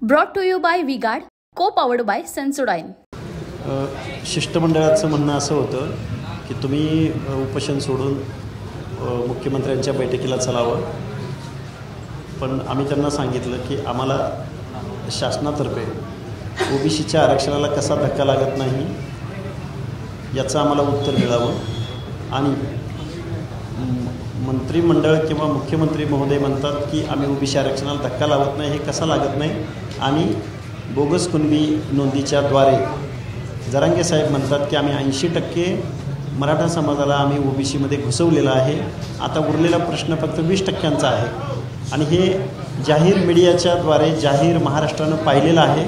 Brought to you by V-Guard, co-powered by Sensodyne. शिष्टमंडळाचं म्हणणं असं होतं की तुम्ही उपोषण सोडून मुख्यमंत्र्यांच्या बैठकीला चलावं, पण आम्ही त्यांना सांगितलं की आम्हाला शासनातर्फे ओबीसीच्या आरक्षणाला कसा धक्का लागत नाही याचं आम्हाला उत्तर मिळावं. आणि मंत्रिमंडळ किंवा मुख्यमंत्री महोदय म्हणतात की आम्ही ओबीसी आरक्षणाला धक्का लावत नाही, हे कसं लागत नाही. आणि बोगस कुणबी नोंदीच्याद्वारे जरांगे साहेब म्हणतात की आम्ही 80% मराठा समाजाला आम्ही ओबीसीमध्ये घुसवलेला आहे, आता उरलेला प्रश्न फक्त 20% आहे. आणि हे जाहीर मीडियाच्याद्वारे जाहीर महाराष्ट्रानं पाहिलेलं आहे.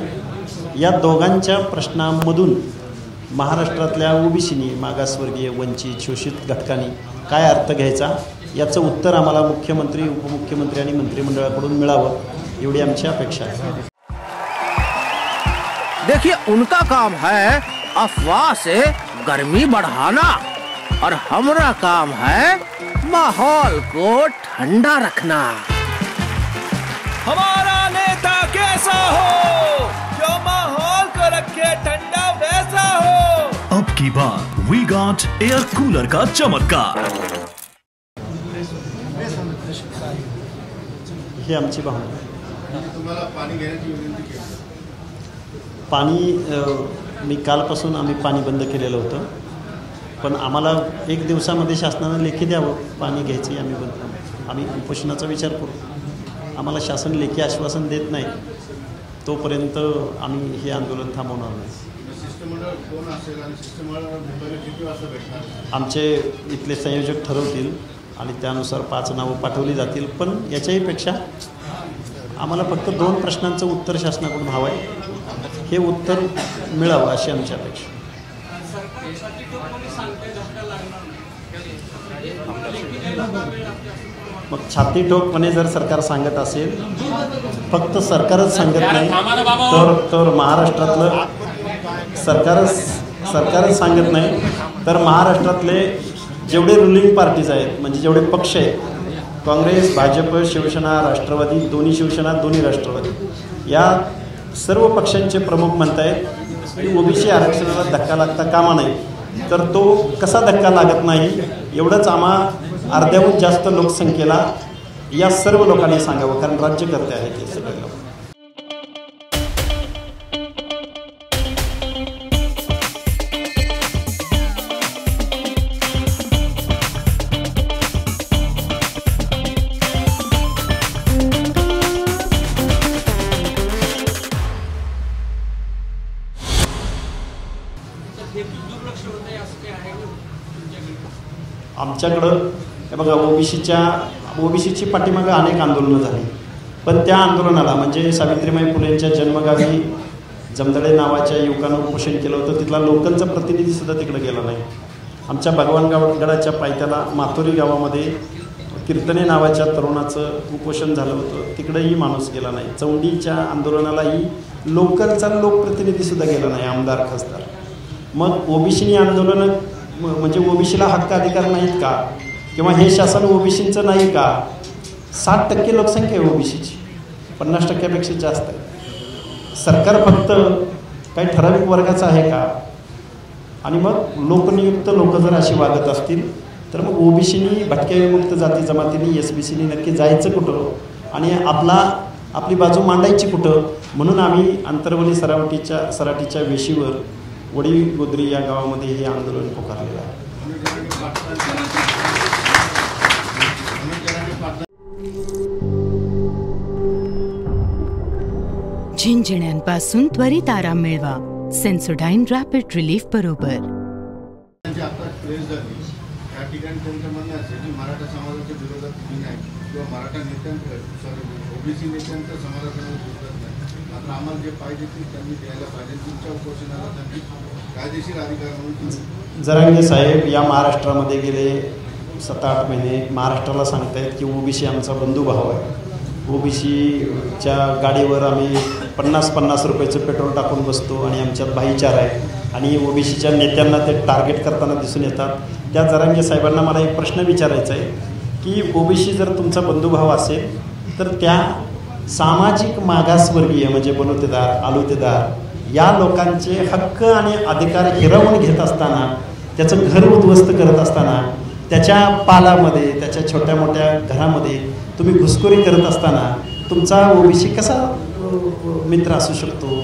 या दोघांच्या प्रश्नांमधून महाराष्ट्रातल्या ओबीसीनी, मागासवर्गीय, वंचित, शोषित घटकांनी काय अर्थ घ्यायचा याचं उत्तर आम्हाला मुख्यमंत्री, उपमुख्यमंत्री आणि मंत्रिमंडळाकडून मिळावं, एवढी आमची अपेक्षा आहे. देखिए, उनका काम है अफवाह से गर्मी बढ़ाना और हमारा काम है माहौल को ठंडा रखना. हमारा नेता कैसा हो जो माहौल को रखे ठंडा वैसा हो. अब की बात V-Guard एयर कूलर का चमत्कार. ही आमची भावना. पाणी मी कालपासून आम्ही पाणी बंद केलेलं होतं, पण आम्हाला 1 दिवसामध्ये शासनानं लेखी द्यावं पाणी घ्यायची. आम्ही उपोषणाचा विचार करू. आम्हाला शासन लेखी आश्वासन देत नाही तोपर्यंत आम्ही हे आंदोलन थांबवणार नाही. आमचे इथले संयोजक ठरवतील आणि त्यानुसार 5 नावं पाठवली जातील. पण याच्याही पेक्षा आम्हाला फक्त 2 प्रश्नांचं उत्तर शासनाकडून हवं आहे, हे उत्तर मिळावं अशी आमची अपेक्षा. मग छातीठोकपणे जर सरकार सांगत असेल, फक्त सरकारच सांगत नाही तर महाराष्ट्रातलं सरकारच सांगत नाही तर महाराष्ट्रातले जेवढे रुलिंग पार्टीज आहेत, म्हणजे जेवढे पक्ष आहेत, काँग्रेस, भाजप, शिवसेना, राष्ट्रवादी, दोन्ही शिवसेना, दोन्ही राष्ट्रवादी, या सर्व पक्षांचे प्रमुख म्हणत आहेत की ओबीसी आरक्षणाला धक्का लागता कामा नाही. तर तो कसा धक्का लागत नाही एवढंच आम्हा अर्ध्याहून जास्त लोकसंख्येला या सर्व लोकांनी सांगावं, कारण राज्यकर्ते आहेत हे सगळे लोक. आमच्याकडं हे बघा, ओबीसीची पाठीमागं अनेक आंदोलनं झाली, पण त्या आंदोलनाला म्हणजे सावित्रीबाई फुलेंच्या जन्मगावी जमदडे नावाच्या युवकानं उपोषण केलं होतं, तिथला लोकलचा प्रतिनिधीसुद्धा तिकडे गेला नाही. आमच्या भगवानगडाच्या पायथ्याला माथोरी गावामध्ये कीर्तने नावाच्या तरुणाचं उपोषण झालं होतं, तिकडेही माणूस गेला नाही. चौंडीच्या आंदोलनालाही लोकलचा लोकप्रतिनिधीसुद्धा गेला नाही, आमदार, खासदार. मग ओबीसीनी आंदोलनं म्हणजे ओबीसीला हक्क अधिकार नाहीत का, किंवा हे शासन ओबीसीचं नाही का? 60% लोकसंख्या आहे ओबीसीची, 50%पेक्षा जास्त आहे. सरकार फक्त काही ठराविक वर्गाचं आहे का? आणि मग लोकनियुक्त लोक जर अशी वागत असतील तर मग ओबीसीनी, भटक्या विमुक्त जाती जमातींनी, SBCनी नक्की जायचं कुठं आणि आपली बाजू मांडायची कुठं? म्हणून आम्ही अंतरवली सराटीच्या वेशीवर वडी गोद्री या गावामध्ये हे आंदोलन पुकारलेलं आहे. झिंझिण्यांपासून त्वरित आराम मिळवा सेन्सोडाईन रॅपिड रिलीफ बरोबर. या ठिकाणी त्यांचं म्हणणं असेल की मराठा समाजाच्या विरोधात तुम्ही नाही किंवा मराठा ओबीसी नेत्यांचं समाजाच्या विरोधात नाही, मात्र आम्हाला जे पाहिजे ते त्यांनी द्यायला पाहिजे. तुमच्या उपोषणाला त्यांनी कायदेशीर अधिकार म्हणून. जरांगे साहेब या महाराष्ट्रामध्ये गेले 7-8 महिने महाराष्ट्राला सांगतायत की ओबीसी आमचा बंधुभाव आहे. ओबीसीच्या गाडीवर आम्ही 50-50 रुपयाचं पेट्रोल टाकून बसतो आणि आमच्यात भाईचारा आहे. आणि ओबीसीच्या नेत्यांना ते टार्गेट करताना दिसून येतात. त्या जरांगे साहेबांना मला एक प्रश्न विचारायचा आहे की ओबीसी जर तुमचा बंधुभाव असेल तर त्या सामाजिक मागासवर्गीय म्हणजे बनवतेदार, आलुतेदार या लोकांचे हक्क आणि अधिकार हिरावून घेत असताना, त्याचं घर उद्ध्वस्त करत असताना, त्याच्या पालामध्ये, त्याच्या छोट्या मोठ्या घरामध्ये तुम्ही घुसखोरी करत असताना तुमचा ओबीसी कसा मित्र असू शकतो?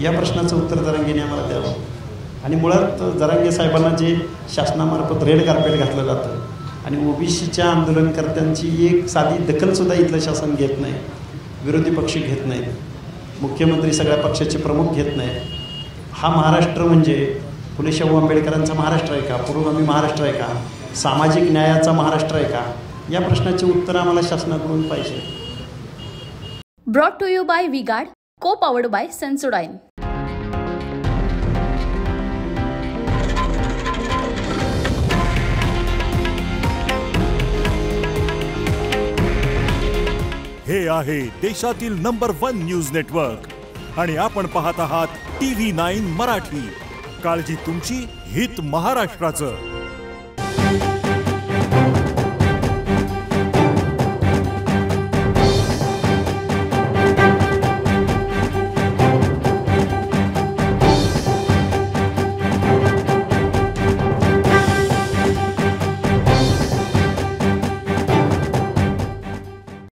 या प्रश्नाचं उत्तर जरांगेने आम्हाला द्यावं. आणि मुळात जरांगे साहेबांना जे शासनामार्फत रेड कार्पेट घातलं जातं आणि ओबीसीच्या आंदोलनकर्त्यांची एक साधी दखलसुद्धा इथलं शासन घेत नाही, विरोधी पक्ष घेत नाहीत, मुख्यमंत्री सगळ्या पक्षाचे प्रमुख घेत नाहीत. हा महाराष्ट्र म्हणजे फुले शाहू आंबेडकरांचा महाराष्ट्र आहे का? पूर्वगामी महाराष्ट्र आहे का? सामाजिक न्यायाचा महाराष्ट्र आहे का? या प्रश्नाचे उत्तर आम्हाला शासनाकडून पाहिजे. Brought to you by V-Guard, co-powered by Sensodyne. हे आहे देशातील नंबर 1 न्यूज नेटवर्क आणि आपण पाहत आहात TV9 मराठी. काळजी तुमची, हित महाराष्ट्राचं.